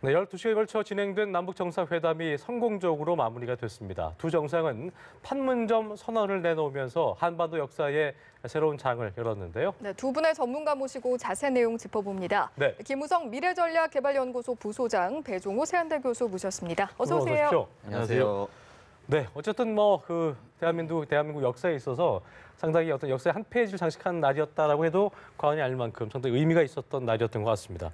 네, 12시에 걸쳐 진행된 남북 정상회담이 성공적으로 마무리가 됐습니다. 두 정상은 판문점 선언을 내놓으면서 한반도 역사에 새로운 장을 열었는데요. 네, 두 분의 전문가 모시고 자세한 내용 짚어봅니다. 네. 김우성 미래전략개발연구소 부소장, 배종호 세한대 교수 모셨습니다. 어서 오세요. 오십시오. 안녕하세요. 네, 어쨌든 대한민국 역사에 있어서 상당히 어떤 역사의 한 페이지를 장식한 날이었다라고 해도 과언이 아닐 만큼 상당히 의미가 있었던 날이었던 것 같습니다.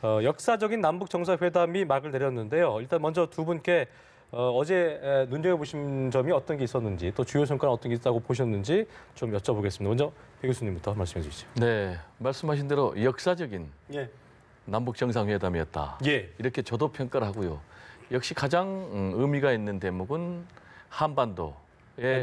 역사적인 남북 정상회담이 막을 내렸는데요. 일단 먼저 두 분께 어제 눈여겨보신 점이 어떤 게 있었는지, 또 주요 성과는 어떤 게 있다고 보셨는지 좀 여쭤보겠습니다. 먼저 배 교수님부터 말씀해 주시죠. 네, 말씀하신 대로 역사적인 예. 남북 정상회담이었다. 예. 이렇게 저도 평가를 하고요. 역시 가장 의미가 있는 대목은 한반도의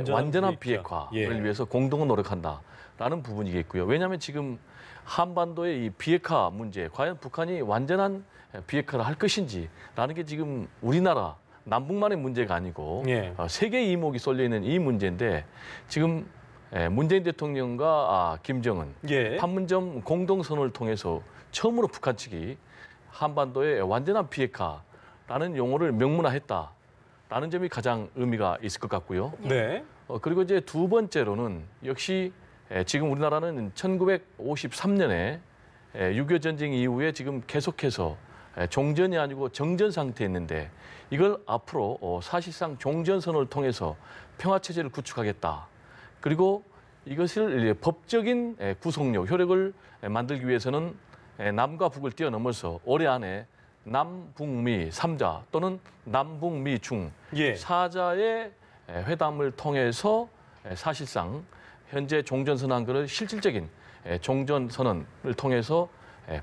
완전한 비핵화를 예. 위해서 공동으로 노력한다라는 부분이겠고요. 왜냐하면 지금 한반도의 이 비핵화 문제, 과연 북한이 완전한 비핵화를 할 것인지라는 게 지금 우리나라 남북만의 문제가 아니고 예. 세계 이목이 쏠려 있는 이 문제인데 지금 문재인 대통령과 김정은 예. 판문점 공동선언을 통해서 처음으로 북한 측이 한반도의 완전한 비핵화라는 용어를 명문화했다라는 점이 가장 의미가 있을 것 같고요. 네. 그리고 이제 두 번째로는 역시 지금 우리나라는 1953년에 6.25 전쟁 이후에 지금 계속해서 종전이 아니고 정전 상태에 있는데 이걸 앞으로 사실상 종전선언을 통해서 평화체제를 구축하겠다. 그리고 이것을 법적인 구속력, 효력을 만들기 위해서는 남과 북을 뛰어넘어서 올해 안에 남북미 3자 또는 남북미 중 예. 4자의 회담을 통해서 사실상 현재 종전선언한 것을 실질적인 종전선언을 통해서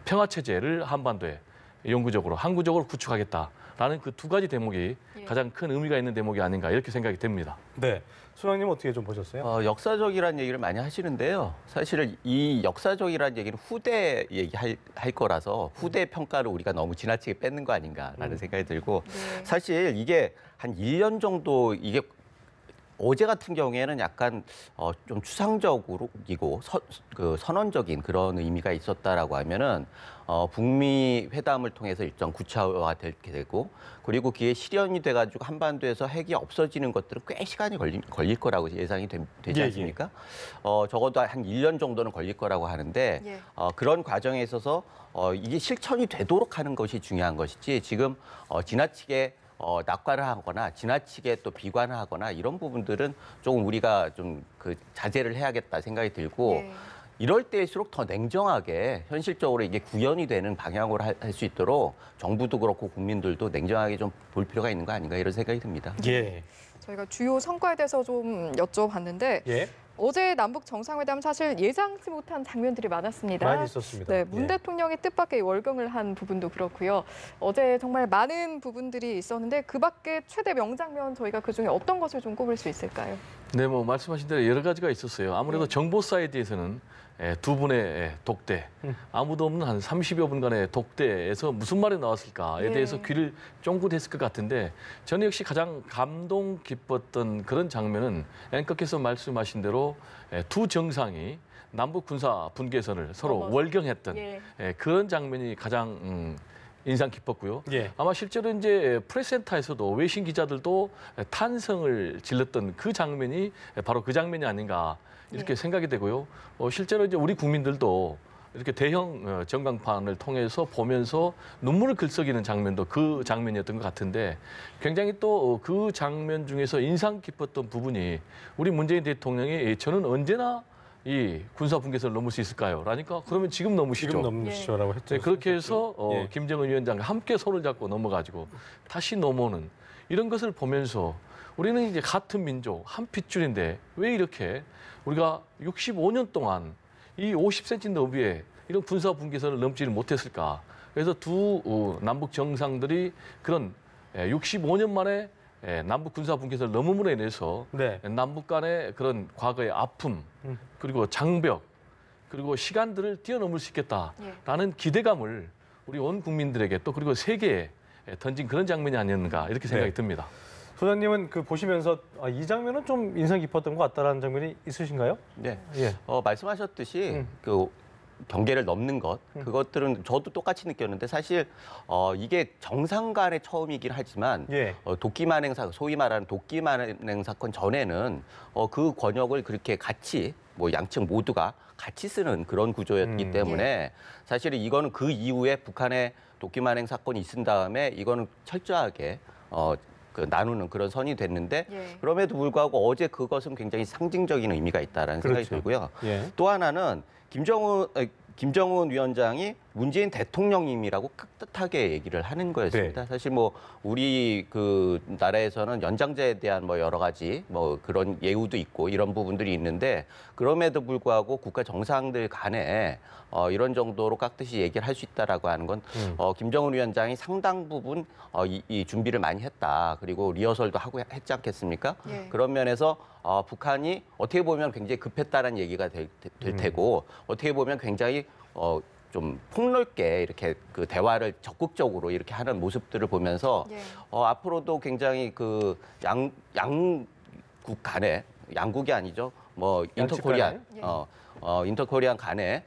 평화체제를 한반도에 영구적으로 항구적으로 구축하겠다라는 그 두 가지 대목이 가장 큰 의미가 있는 대목이 아닌가 이렇게 생각이 됩니다. 네. 소장님 어떻게 좀 보셨어요? 역사적이라는 얘기를 많이 하시는데요. 사실은 이 역사적이라는 얘기는 후대 얘기할 거라서 후대 평가를 우리가 너무 지나치게 뺏는 거 아닌가라는 생각이 들고 네. 사실 이게 한 1년 정도 이게 어제 같은 경우에는 약간 좀 추상적이고 선언적인 그런 의미가 있었다라고 하면은 북미 회담을 통해서 일정 구체화되게 되고 그리고 그게 실현이 돼가지고 한반도에서 핵이 없어지는 것들은 꽤 시간이 걸릴 거라고 예상이 되지 예, 않습니까? 적어도 한 1년 정도는 걸릴 거라고 하는데 예. 그런 과정에 있어서 이게 실천이 되도록 하는 것이 중요한 것이지 지금 지나치게 낙관을 하거나 지나치게 또 비관을 하거나 이런 부분들은 조금 우리가 좀 그 자제를 해야겠다 생각이 들고 예. 이럴 때일수록 더 냉정하게 현실적으로 이게 구현이 되는 방향으로 할 수 있도록 정부도 그렇고 국민들도 냉정하게 좀 볼 필요가 있는 거 아닌가 이런 생각이 듭니다. 예. 저희가 주요 성과에 대해서 좀 여쭤봤는데 예. 어제 남북 정상회담 사실 예상치 못한 장면들이 많았습니다. 많이 있었습니다. 네, 문 예. 대통령이 뜻밖의 월경을 한 부분도 그렇고요. 어제 정말 많은 부분들이 있었는데 그 밖에 최대 명장면 저희가 그중에 어떤 것을 좀 꼽을 수 있을까요? 네, 뭐 말씀하신 대로 여러 가지가 있었어요. 아무래도 정보 사이드에서는 두 분의 독대, 아무도 없는 한 30여 분간의 독대에서 무슨 말이 나왔을까에 예. 대해서 귀를 쫑긋했을 것 같은데 저는 역시 가장 감동 깊었던 그런 장면은 앵커께서 말씀하신 대로 두 정상이 남북 군사 분계선을 서로 월경했던 예. 그런 장면이 가장 인상 깊었고요. 예. 아마 실제로 이제 프레스센터에서도 외신 기자들도 탄성을 질렀던 그 장면이 바로 그 장면이 아닌가 이렇게 생각이 되고요. 실제로 이제 우리 국민들도 이렇게 대형 전광판을 통해서 보면서 눈물을 글썽이는 장면도 그 장면이었던 것 같은데 굉장히 또 그 장면 중에서 인상 깊었던 부분이 우리 문재인 대통령이 저는 언제나 이 군사 분계선을 넘을 수 있을까요? 라니까 그러면 지금 넘으시죠. 지금 넘으시죠라고 했죠. 네, 그렇게 해서 예. 김정은 위원장과 함께 손을 잡고 넘어가지고 다시 넘어오는 이런 것을 보면서 우리는 이제 같은 민족, 한 핏줄인데 왜 이렇게 우리가 65년 동안 이 50cm 너비에 이런 군사 분계선을 넘지를 못했을까? 그래서 두 남북 정상들이 그런 65년 만에 남북 군사 분계선을 넘음으로 인해서 네. 남북 간의 그런 과거의 아픔 그리고 장벽 그리고 시간들을 뛰어넘을 수 있겠다라는 기대감을 우리 온 국민들에게 또 그리고 세계에 던진 그런 장면이 아니었는가 이렇게 생각이 네. 듭니다. 소장님은 그 보시면서 이 장면은 좀 인상 깊었던 것 같다라는 장면이 있으신가요? 네. 예. 말씀하셨듯이 그 경계를 넘는 것, 그것들은 저도 똑같이 느꼈는데 사실 이게 정상 간의 처음이긴 하지만 예. 도끼 만행 사건, 소위 말하는 도끼 만행 사건 전에는 그 권역을 그렇게 같이 뭐 양측 모두가 같이 쓰는 그런 구조였기 때문에 사실은 이거는 그 이후에 북한의 도끼 만행 사건이 있은 다음에 이거는 철저하게 나누는 그런 선이 됐는데 그럼에도 불구하고 어제 그것은 굉장히 상징적인 의미가 있다라는 생각이 들고요. 예. 또 하나는 김정은 위원장이 문재인 대통령님이라고 깍듯하게 얘기를 하는 거였습니다. 사실 뭐 우리 그 나라에서는 연장자에 대한 뭐 여러 가지 뭐 그런 예우도 있고 이런 부분들이 있는데 그럼에도 불구하고 국가 정상들 간에 이런 정도로 깍듯이 얘기를 할 수 있다라고 하는 건 김정은 위원장이 상당 부분 이 준비를 많이 했다. 그리고 리허설도 하고 했지 않겠습니까? 그런 면에서 북한이 어떻게 보면 굉장히 급했다는 얘기가 될 테고 어떻게 보면 굉장히 좀 폭넓게 이렇게 그 대화를 적극적으로 이렇게 하는 모습들을 보면서 앞으로도 굉장히 그 양국 간에 양국이 아니죠. 뭐 인터코리안 인터코리안 간에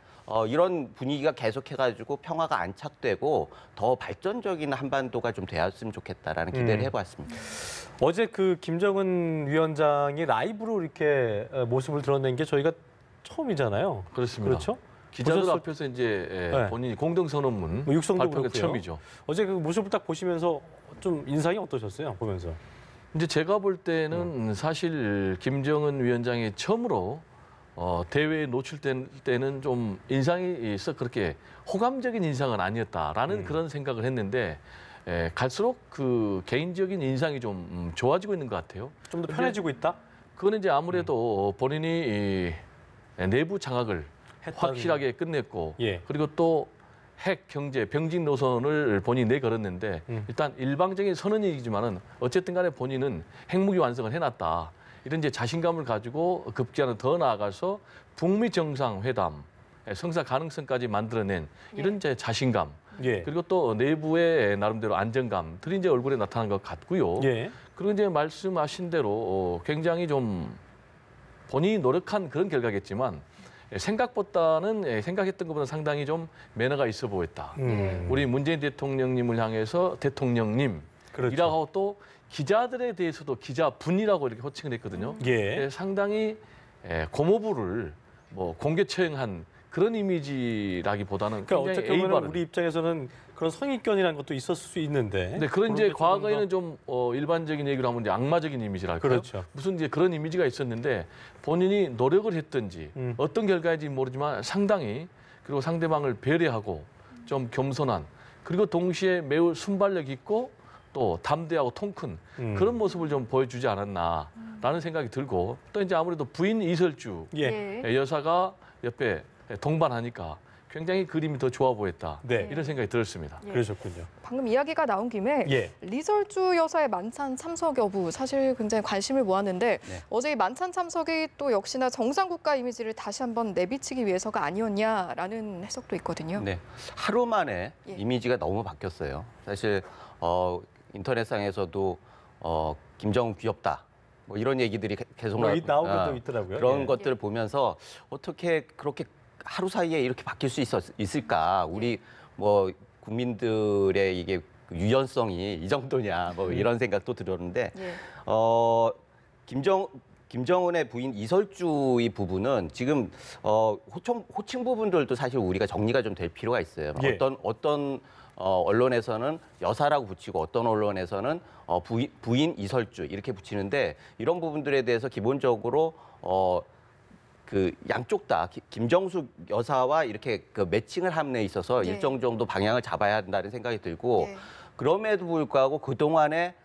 이런 분위기가 계속해가지고 평화가 안착되고 더 발전적인 한반도가 좀 되었으면 좋겠다라는 기대를 해봤습니다. 어제 그 김정은 위원장이 라이브로 이렇게 모습을 드러낸 게 저희가 처음이잖아요. 그렇습니다. 그렇죠? 기자들 보셨을- 앞에서 이제 네. 본인이 공동선언문 뭐 육성도 발표가 그렇고요. 처음이죠. 어제 그 모습을 딱 보시면서 좀 인상이 어떠셨어요? 보면서. 이제 제가 볼 때는 사실 김정은 위원장이 처음으로 대회에 노출될 때는 좀 인상이 있어 그렇게 호감적인 인상은 아니었다라는 그런 생각을 했는데 갈수록 그 개인적인 인상이 좀 좋아지고 있는 것 같아요. 좀 더 편해지고 있다? 그거는 이제 아무래도 본인이 이 내부 장악을 확실하게 끝냈고 그리고 또 핵 경제 병진 노선을 본인이 내걸었는데 일단 일방적인 선언이지만은 어쨌든 간에 본인은 핵무기 완성을 해놨다. 이런 이제 자신감을 가지고 급기야는 더 나아가서 북미 정상회담 성사 가능성까지 만들어낸 이런 이제 자신감 그리고 또 내부의 나름대로 안정감들이 이제 얼굴에 나타난 것 같고요. 그리고 이제 말씀하신 대로 굉장히 좀 본인이 노력한 그런 결과겠지만 생각보다는 생각했던 것보다 상당히 좀 매너가 있어 보였다. 우리 문재인 대통령님을 향해서 대통령님이라고 그렇죠. 하고 또 기자들에 대해서도 기자분이라고 이렇게 호칭을 했거든요. 상당히 고모부를 뭐 공개 처형한 그런 이미지라기보다는 그러니까 굉장히 어떻게 보면 A바른. 우리 입장에서는 그런 성의견이라는 것도 있었을 수 있는데. 네, 그런 이제 그런 게 과거에는 좀 일반적인 얘기로 하면 이제 악마적인 이미지랄까요? 그렇죠. 무슨 이제 그런 이미지가 있었는데 본인이 노력을 했든지 어떤 결과인지 모르지만 상당히 그리고 상대방을 배려하고 좀 겸손한 그리고 동시에 매우 순발력 있고 또 담대하고 통 큰 그런 모습을 좀 보여주지 않았나라는 생각이 들고 또 이제 아무래도 부인 이설주 여사가 옆에 동반하니까 굉장히 그림이 더 좋아 보였다. 이런 생각이 들었습니다. 그러셨군요. 방금 이야기가 나온 김에 리설주 여사의 만찬 참석 여부 사실 굉장히 관심을 모았는데 어제 이 만찬 참석이 또 역시나 정상국가 이미지를 다시 한번 내비치기 위해서가 아니었냐라는 해석도 있거든요. 네, 하루 만에 이미지가 너무 바뀌었어요. 사실 인터넷상에서도 김정은 귀엽다. 뭐 이런 얘기들이 계속 나오고 있더라고요. 그런 것들을 보면서 어떻게 그렇게 하루 사이에 이렇게 바뀔 수 있을까? 우리 뭐 국민들의 이게 유연성이 이 정도냐? 뭐 이런 생각도 들었는데 김정은의 부인 이설주의 부분은 지금 호칭 부분들도 사실 우리가 정리가 좀 될 필요가 있어요. 어떤 언론에서는 여사라고 붙이고 어떤 언론에서는 부인 이설주 이렇게 붙이는데 이런 부분들에 대해서 기본적으로 그 양쪽 다 김정숙 여사와 이렇게 그 매칭을 함에 내 있어서 일정 정도 방향을 잡아야 한다는 생각이 들고 그럼에도 불구하고 그동안에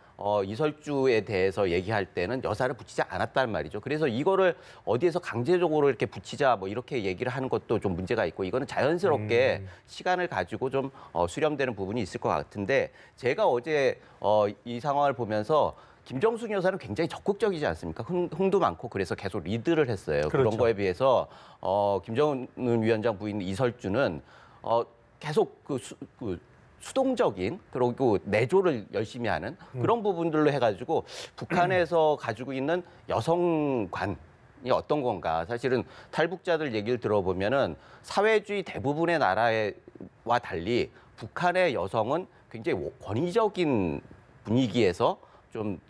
이설주에 대해서 얘기할 때는 여사를 붙이지 않았단 말이죠. 그래서 이거를 어디에서 강제적으로 이렇게 붙이자 뭐 이렇게 얘기를 하는 것도 좀 문제가 있고 이거는 자연스럽게 시간을 가지고 좀 수렴되는 부분이 있을 것 같은데 제가 어제 이 상황을 보면서 김정숙 여사는 굉장히 적극적이지 않습니까? 흥도 많고 그래서 계속 리드를 했어요. 그런 거에 비해서 김정은 위원장 부인 이설주는 계속 수동적인 그리고 내조를 열심히 하는 그런 부분들로 해가지고 북한에서 가지고 있는 여성관이 어떤 건가. 사실은 탈북자들 얘기를 들어보면은 사회주의 대부분의 나라와 달리 북한의 여성은 굉장히 권위적인 분위기에서 좀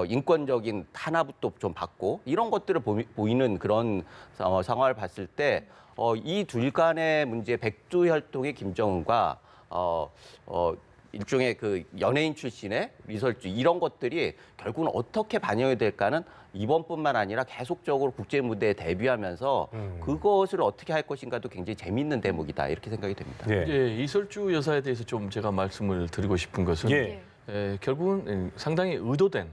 인권적인 탄압도 좀 받고 이런 것들을 보이는 그런 상황을 봤을 때 이 둘 간의 문제 백두 혈통의 김정은과 일종의 그 연예인 출신의 리설주 이런 것들이 결국은 어떻게 반영이 될까는 이번뿐만 아니라 계속적으로 국제 무대에 데뷔하면서 그것을 어떻게 할 것인가도 굉장히 재미있는 대목이다 이렇게 생각이 됩니다. 예. 이제 이설주 여사에 대해서 좀 제가 말씀을 드리고 싶은 것은 예. 결국은 상당히 의도된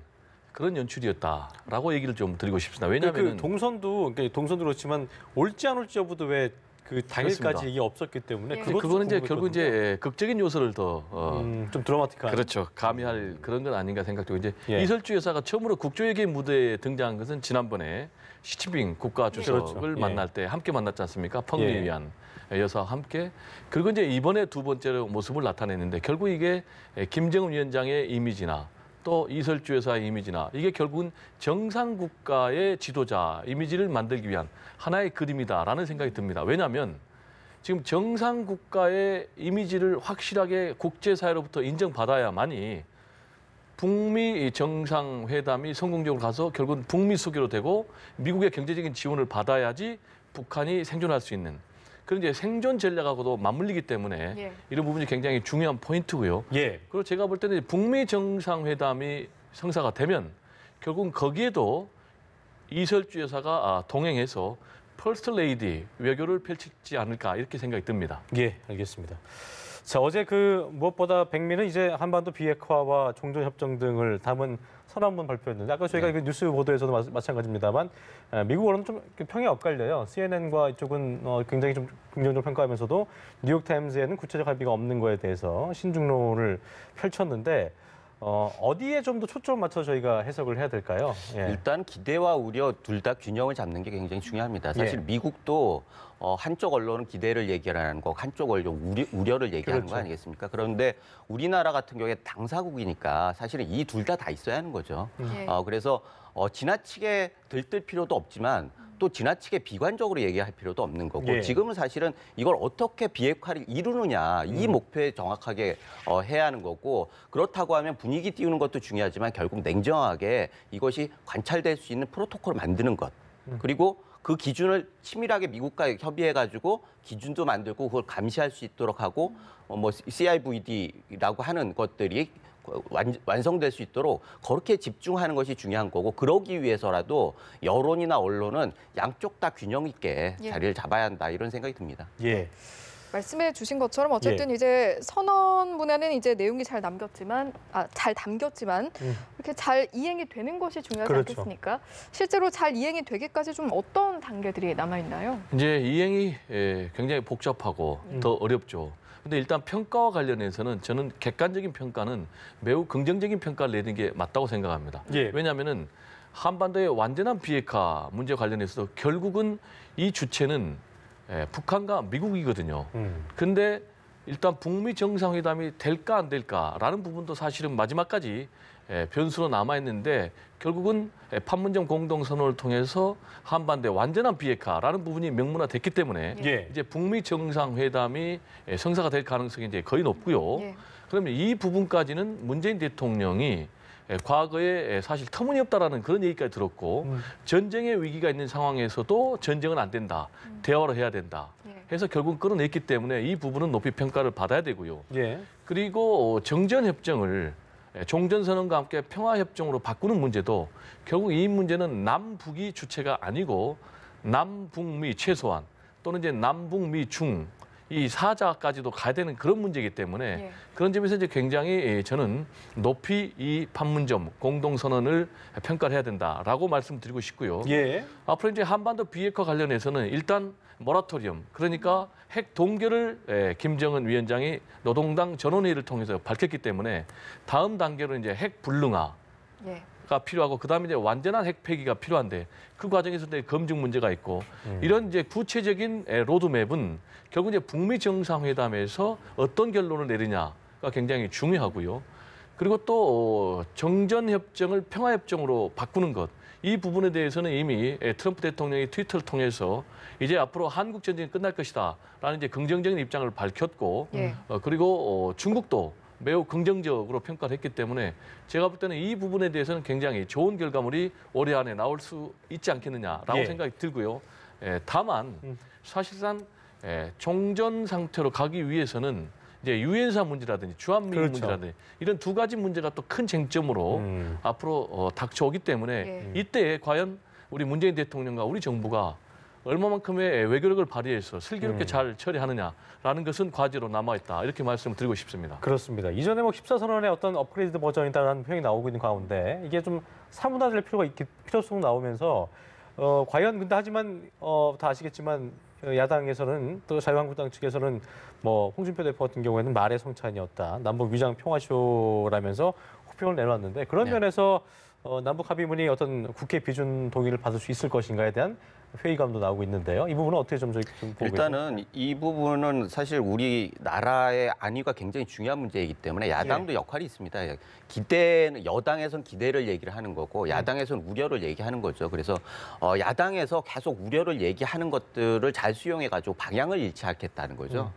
그런 연출이었다라고 얘기를 좀 드리고 싶습니다. 왜냐하면 동선도 그렇지만 올지 안 올지 여부도 왜 그 당일까지 그렇습니다. 얘기 없었기 때문에 예. 그거는 이제 결국 이제 극적인 요소를 더 좀 드라마틱한. 그렇죠. 가미할 그런 건 아닌가 생각되고 이제 예. 이설주 여사가 처음으로 국조외교 무대에 등장한 것은 지난번에 시진핑 국가주석을 그렇죠. 예. 만날 때 함께 만났지 않습니까? 펑리 예. 위한 여사와 함께. 그리고 이제 이번에 두 번째로 모습을 나타냈는데 결국 이게 김정은 위원장의 이미지나 또 이설주 여사의 이미지나 이게 결국은 정상 국가의 지도자 이미지를 만들기 위한 하나의 그림이다라는 생각이 듭니다. 왜냐하면 지금 정상 국가의 이미지를 확실하게 국제사회로부터 인정받아야만이 북미 정상회담이 성공적으로 가서 결국은 북미 수교로 되고 미국의 경제적인 지원을 받아야지 북한이 생존할 수 있는 그런 이제 생존 전략하고도 맞물리기 때문에 예. 이런 부분이 굉장히 중요한 포인트고요. 예. 그리고 제가 볼 때는 북미 정상회담이 성사가 되면 결국은 거기에도 이설주 여사가 동행해서 퍼스트 레이디 외교를 펼치지 않을까 이렇게 생각이 듭니다. 예, 알겠습니다. 자, 어제 그 무엇보다 백미는 이제 한반도 비핵화와 종전 협정 등을 담은 선언문 발표했는데 아까 저희가 그 뉴스 보도에서도 마찬가지입니다만 미국 언론은 좀 평이 엇갈려요. CNN과 이쪽은 굉장히 좀 긍정적으로 평가하면서도 뉴욕타임즈에는 구체적 합의가 없는 거에 대해서 신중론을 펼쳤는데 어디에 좀 더 초점을 맞춰 저희가 해석을 해야 될까요? 예. 일단 기대와 우려 둘 다 균형을 잡는 게 굉장히 중요합니다. 사실 예. 미국도 한쪽 언론은 기대를 얘기하는 거, 한쪽 언론은 우려를 얘기하는 그렇죠. 거 아니겠습니까? 그런데 우리나라 같은 경우에 당사국이니까 사실은 이 둘 다 있어야 하는 거죠. 예. 그래서 지나치게 들뜰 필요도 없지만 또 지나치게 비관적으로 얘기할 필요도 없는 거고 예. 지금은 사실은 이걸 어떻게 비핵화를 이루느냐 이 목표에 정확하게 해야 하는 거고 그렇다고 하면 분위기 띄우는 것도 중요하지만 결국 냉정하게 이것이 관찰될 수 있는 프로토콜을 만드는 것 그리고 그 기준을 치밀하게 미국과 협의해가지고 기준도 만들고 그걸 감시할 수 있도록 하고 CIVD라고 하는 것들이 완성될 수 있도록 그렇게 집중하는 것이 중요한 거고 그러기 위해서라도 여론이나 언론은 양쪽 다 균형 있게 예. 자리를 잡아야 한다 이런 생각이 듭니다. 예. 말씀해 주신 것처럼 어쨌든 이제 선언문에는 이제 내용이 잘 담겼지만 이렇게 잘 이행이 되는 것이 중요하지 그렇죠. 않겠습니까? 실제로 잘 이행이 되기까지 좀 어떤 단계들이 남아 있나요? 이제 이행이 굉장히 복잡하고 더 어렵죠. 근데 일단 평가와 관련해서는 저는 객관적인 평가는 매우 긍정적인 평가를 내는 게 맞다고 생각합니다. 예. 왜냐하면은 한반도의 완전한 비핵화 문제 관련해서도 결국은 이 주체는 북한과 미국이거든요. 근데 일단 북미 정상회담이 될까 안 될까라는 부분도 사실은 마지막까지 변수로 남아있는데 결국은 판문점 공동선언을 통해서 한반도의 완전한 비핵화라는 부분이 명문화됐기 때문에 예. 이제 북미 정상회담이 성사가 될 가능성이 이제 거의 높고요. 예. 그러면 이 부분까지는 문재인 대통령이 과거에 사실 터무니없다라는 그런 얘기까지 들었고 전쟁의 위기가 있는 상황에서도 전쟁은 안 된다. 대화로 해야 된다. 예. 해서 결국 끌어냈기 때문에 이 부분은 높이 평가를 받아야 되고요. 예. 그리고 정전협정을 종전선언과 함께 평화협정으로 바꾸는 문제도 결국 이 문제는 남북이 주체가 아니고 남북미 최소한 또는 이제 남북미 중 이 사자까지도 가야 되는 그런 문제이기 때문에 예. 그런 점에서 이제 굉장히 저는 높이 이 판문점 공동선언을 평가를 해야 된다라고 말씀드리고 싶고요. 예. 앞으로 이제 한반도 비핵화 관련해서는 일단 모라토리엄 그러니까 핵 동결을 김정은 위원장이 노동당 전원회의를 통해서 밝혔기 때문에 다음 단계로 이제 핵 불능화 예. 가 필요하고 그다음에 이제 완전한 핵 폐기가 필요한데 그 과정에서 이제 검증 문제가 있고 이런 이제 구체적인 로드맵은 결국 이제 북미 정상회담에서 어떤 결론을 내리냐가 굉장히 중요하고요. 그리고 또 정전 협정을 평화 협정으로 바꾸는 것 이 부분에 대해서는 이미 트럼프 대통령이 트위터를 통해서 이제 앞으로 한국 전쟁이 끝날 것이다라는 이제 긍정적인 입장을 밝혔고 예. 그리고 중국도 매우 긍정적으로 평가를 했기 때문에 제가 볼 때는 이 부분에 대해서는 굉장히 좋은 결과물이 올해 안에 나올 수 있지 않겠느냐라고 예. 생각이 들고요. 다만 사실상 종전 상태로 가기 위해서는 이제 유엔사 문제라든지 주한미군 그렇죠. 문제라든지 이런 두 가지 문제가 또 큰 쟁점으로 앞으로 닥쳐오기 때문에 예. 이때 과연 우리 문재인 대통령과 우리 정부가 얼마만큼의 외교력을 발휘해서 슬기롭게 잘 처리하느냐라는 것은 과제로 남아있다. 이렇게 말씀을 드리고 싶습니다. 그렇습니다. 이전에 뭐 14선언의 어떤 업그레이드 버전이다라는 표현이 나오고 있는 가운데 이게 좀 사문화될 필요성 나오면서 과연 근데 하지만 다 아시겠지만 야당에서는 또 자유한국당 측에서는 뭐 홍준표 대표 같은 경우에는 말의 성찬이었다. 남북 위장 평화쇼라면서 호평을 내놨는데 그런 네. 면에서 남북 합의문이 어떤 국회 비준 동의를 받을 수 있을 것인가에 대한 회의감도 나오고 있는데요. 이 부분은 어떻게 좀 보고 계세요? 일단은 이 부분은 사실 우리나라의 안위가 굉장히 중요한 문제이기 때문에 야당도 역할이 있습니다. 기대는 여당에선 기대를 얘기를 하는 거고 야당에선 우려를 얘기하는 거죠. 그래서 야당에서 계속 우려를 얘기하는 것들을 잘 수용해 가지고 방향을 잃지 않겠다는 거죠.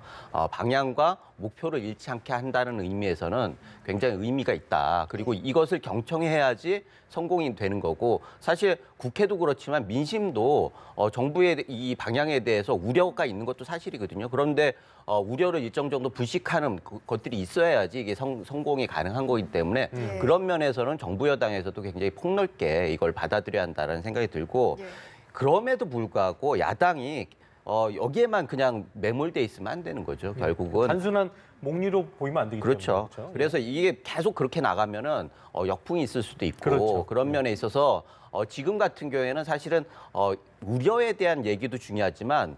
방향과 목표를 잃지 않게 한다는 의미에서는 굉장히 의미가 있다. 그리고 이것을 경청해야지 성공이 되는 거고 사실 국회도 그렇지만 민심도 정부의 이 방향에 대해서 우려가 있는 것도 사실이거든요. 그런데 우려를 일정 정도 불식하는 것들이 있어야지 이게 성공이 가능한 거기 때문에 예. 그런 면에서는 정부 여당에서도 굉장히 폭넓게 이걸 받아들여야 한다는 생각이 들고 예. 그럼에도 불구하고 야당이 여기에만 그냥 매몰돼 있으면 안 되는 거죠. 결국은. 단순한 목리로 보이면 안 되기 그렇죠. 때문에. 그래서 이게 계속 그렇게 나가면은 역풍이 있을 수도 있고 그렇죠. 그런 면에 있어서 지금 같은 경우에는 사실은 우려에 대한 얘기도 중요하지만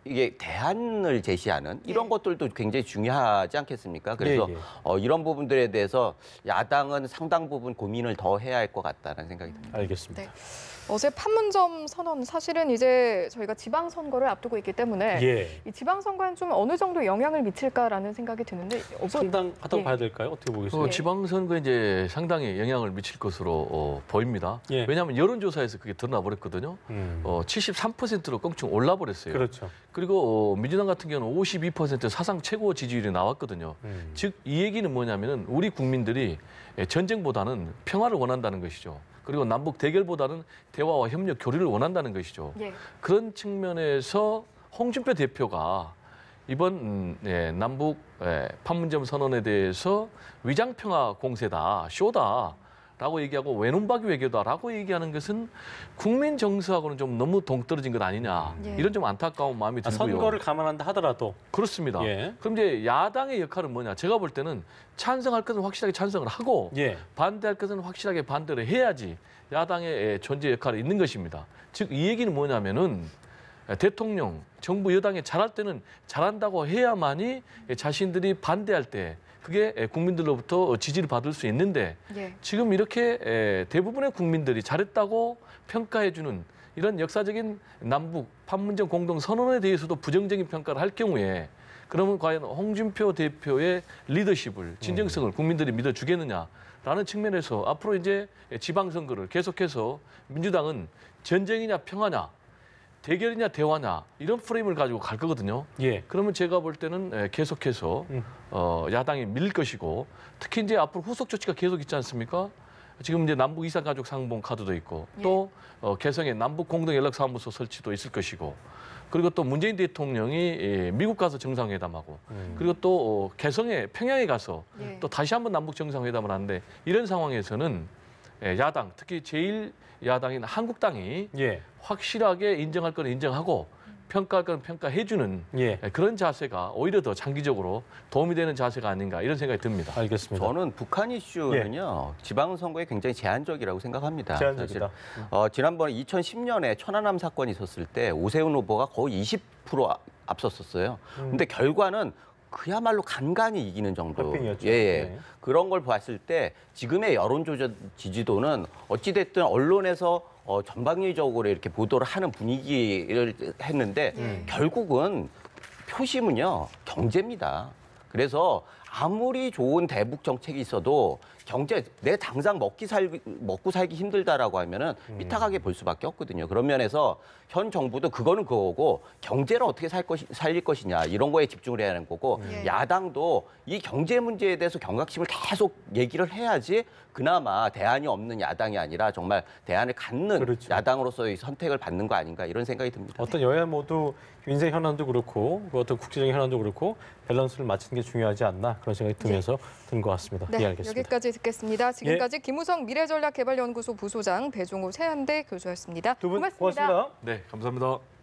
이게 대안을 제시하는 이런 예. 것들도 굉장히 중요하지 않겠습니까? 그래서 예, 예. 이런 부분들에 대해서 야당은 상당 부분 고민을 더 해야 할 것 같다는 생각이 듭니다. 알겠습니다. 네. 어제 판문점 선언 사실은 이제 저희가 지방선거를 앞두고 있기 때문에 예. 이 지방선거엔 좀 어느 정도 영향을 미칠까라는 생각이 드는데 상당하다고 예. 봐야 될까요? 어떻게 보겠어요? 지방선거에 이제 상당히 영향을 미칠 것으로 보입니다. 예. 왜냐하면 여론조사에서 그게 드러나 버렸거든요. 73%로 껑충 올라 버렸어요. 그렇죠. 그리고 민주당 같은 경우는 52% 사상 최고 지지율이 나왔거든요. 즉 이 얘기는 뭐냐면은 우리 국민들이 전쟁보다는 평화를 원한다는 것이죠. 그리고 남북 대결보다는 대화와 협력, 교류를 원한다는 것이죠. 예. 그런 측면에서 홍준표 대표가 이번 남북 판문점 선언에 대해서 위장평화 공세다, 쇼다라고 얘기하고 외눈박이 외교다라고 얘기하는 것은 국민 정서하고는 좀 너무 동떨어진 것 아니냐. 예. 이런 좀 안타까운 마음이 들고요. 선거를 감안한다 하더라도 그렇습니다. 예. 그럼 이제 야당의 역할은 뭐냐? 제가 볼 때는 찬성할 것은 확실하게 찬성을 하고 예. 반대할 것은 확실하게 반대를 해야지 야당의 존재 역할이 있는 것입니다. 즉 이 얘기는 뭐냐면은 대통령, 정부 여당이 잘할 때는 잘한다고 해야만이 자신들이 반대할 때 그게 국민들로부터 지지를 받을 수 있는데 예. 지금 이렇게 대부분의 국민들이 잘했다고 평가해주는 이런 역사적인 남북 판문점 공동선언에 대해서도 부정적인 평가를 할 경우에 그러면 과연 홍준표 대표의 리더십을, 진정성을 국민들이 믿어주겠느냐라는 측면에서 앞으로 이제 지방선거를 계속해서 민주당은 전쟁이냐 평화냐, 대결이냐 대화냐 이런 프레임을 가지고 갈 거거든요. 예. 그러면 제가 볼 때는 계속해서 야당이 밀 것이고 특히 이제 앞으로 후속 조치가 계속 있지 않습니까? 지금 이제 남북 이산가족 상봉 카드도 있고 또 개성의 남북 공동 연락사무소 설치도 있을 것이고 그리고 또 문재인 대통령이 미국 가서 정상회담하고 그리고 또 개성에 평양에 가서 예. 또 다시 한번 남북 정상회담을 하는데 이런 상황에서는 야당 특히 제1야당인 한국당이 예. 확실하게 인정할 건 인정하고 평가할 건 평가해주는 예. 그런 자세가 오히려 더 장기적으로 도움이 되는 자세가 아닌가 이런 생각이 듭니다. 알겠습니다. 저는 북한 이슈는요 지방선거에 굉장히 제한적이라고 생각합니다. 제한적이다. 사실, 지난번에 2010년에 천안함 사건이 있었을 때 오세훈 후보가 거의 20% 앞섰었어요. 근데 결과는 그야말로 간간히 이기는 정도. 흑빙이었죠. 예. 네. 그런 걸 봤을 때 지금의 여론조사 지지도는 어찌됐든 언론에서 전방위적으로 이렇게 보도를 하는 분위기를 했는데 결국은 표심은요 경제입니다. 그래서 아무리 좋은 대북 정책이 있어도 경제 내 당장 먹고 살기 힘들다라고 하면은 삐딱하게 볼 수밖에 없거든요. 그런 면에서 현 정부도 그거는 그거고 경제를 어떻게 살릴 것이냐 이런 거에 집중을 해야 하는 거고 야당도 이 경제 문제에 대해서 경각심을 계속 얘기를 해야지 그나마 대안이 없는 야당이 아니라 정말 대안을 갖는 그렇죠. 야당으로서의 선택을 받는 거 아닌가 이런 생각이 듭니다. 어떤 여야 모두 인생 현안도 그렇고 그 어떤 국제적인 현안도 그렇고 밸런스를 맞추는 게 중요하지 않나 그런 생각이 들면서 든 것 같습니다. 네, 예, 알겠습니다. 여기까지 듣겠습니다. 지금까지 김우성 미래전략개발연구소 부소장 배종호 세한대 교수였습니다. 두 분 고맙습니다. 고맙습니다. 네, 감사합니다.